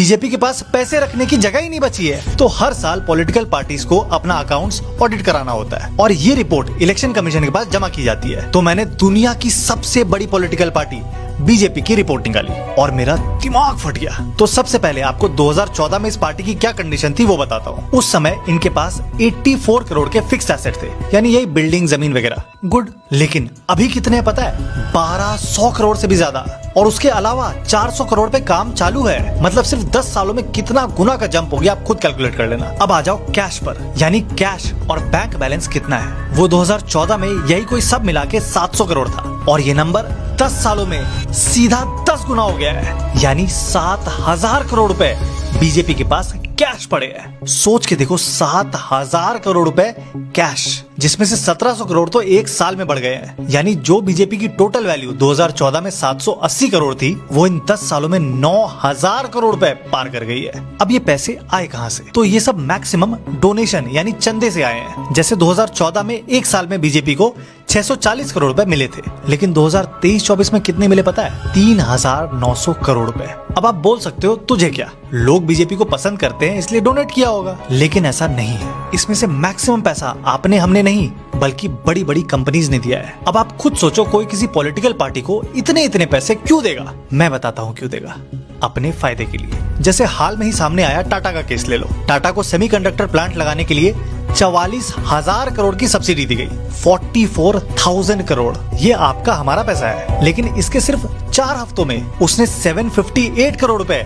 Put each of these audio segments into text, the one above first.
BJP के पास पैसे रखने की जगह ही नहीं बची है। तो हर साल पॉलिटिकल पार्टीज को अपना अकाउंट्स ऑडिट कराना होता है और ये रिपोर्ट इलेक्शन कमीशन के पास जमा की जाती है। तो मैंने दुनिया की सबसे बड़ी पॉलिटिकल पार्टी बीजेपी की रिपोर्टिंग डाली और मेरा दिमाग फट गया। तो सबसे पहले आपको 2014 में इस पार्टी की क्या कंडीशन थी वो बताता हूँ। उस समय इनके पास 84 करोड़ के फिक्स्ड एसेट थे, यानी यही बिल्डिंग, जमीन वगैरह। गुड। लेकिन अभी कितने पता है? 1200 करोड़ से भी ज्यादा। और उसके अलावा 400 करोड़ पे काम चालू है। मतलब सिर्फ 10 सालों में कितना गुना का जंप हो गया, आप खुद कैलकुलेट कर लेना। अब आ जाओ कैश पर, यानी कैश और बैंक बैलेंस कितना है। वो 2014 में यही कोई सब मिला के 700 करोड़ था और ये नंबर 10 सालों में सीधा 10 गुना हो गया है, यानी 7000 करोड़ रुपए बीजेपी के पास कैश पड़े हैं। सोच के देखो, 7000 करोड़ रुपए कैश, जिसमें से 1700 करोड़ तो एक साल में बढ़ गए हैं। यानी जो बीजेपी की टोटल वैल्यू 2014 में 780 करोड़ थी, वो इन 10 सालों में 9000 करोड़ रुपए पार कर गई है। अब ये पैसे आए कहां से? तो ये सब मैक्सिमम डोनेशन यानी चंदे से आए हैं। जैसे 2014 में एक साल में बीजेपी को 640 करोड़ रुपए मिले थे, लेकिन 2023-24 में कितने मिले पता है? 3900 करोड़ रुपए। अब आप बोल सकते हो तुझे क्या, लोग बीजेपी को पसंद करते हैं इसलिए डोनेट किया होगा, लेकिन ऐसा नहीं है। इसमें से मैक्सिमम पैसा आपने, हमने नहीं, बल्कि बड़ी बड़ी कंपनीज ने दिया है। अब आप खुद सोचो, कोई किसी पॉलिटिकल पार्टी को इतने पैसे क्यों देगा? मैं बताता हूँ क्यों देगा। अपने फायदे के लिए। जैसे हाल में ही सामने आया टाटा का केस ले लो। टाटा को सेमीकंडक्टर प्लांट लगाने के लिए 44,000 करोड़ की सब्सिडी दी गई। 44,000 करोड़, ये आपका हमारा पैसा है। लेकिन इसके सिर्फ 4 हफ्तों में उसने 758 करोड़ रुपए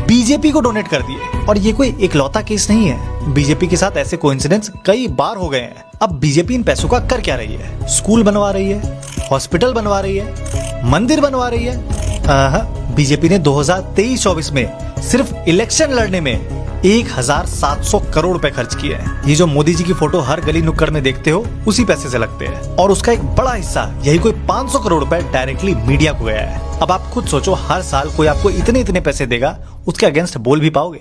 बीजेपी को डोनेट कर दिए। और ये कोई इकलौता केस नहीं है, बीजेपी के साथ ऐसे कोइंसिडेंस कई बार हो गए हैं। अब बीजेपी इन पैसों का कर क्या रही है? स्कूल बनवा रही है, हॉस्पिटल बनवा रही है, मंदिर बनवा रही है। बीजेपी ने 2023-24 में सिर्फ इलेक्शन लड़ने में 1700 करोड़ रुपए खर्च किए हैं। ये जो मोदी जी की फोटो हर गली नुक्कड़ में देखते हो, उसी पैसे से लगते हैं। और उसका एक बड़ा हिस्सा, यही कोई 500 करोड़ रुपए डायरेक्टली मीडिया को गया है। अब आप खुद सोचो, हर साल कोई आपको इतने पैसे देगा, उसके अगेंस्ट बोल भी पाओगे?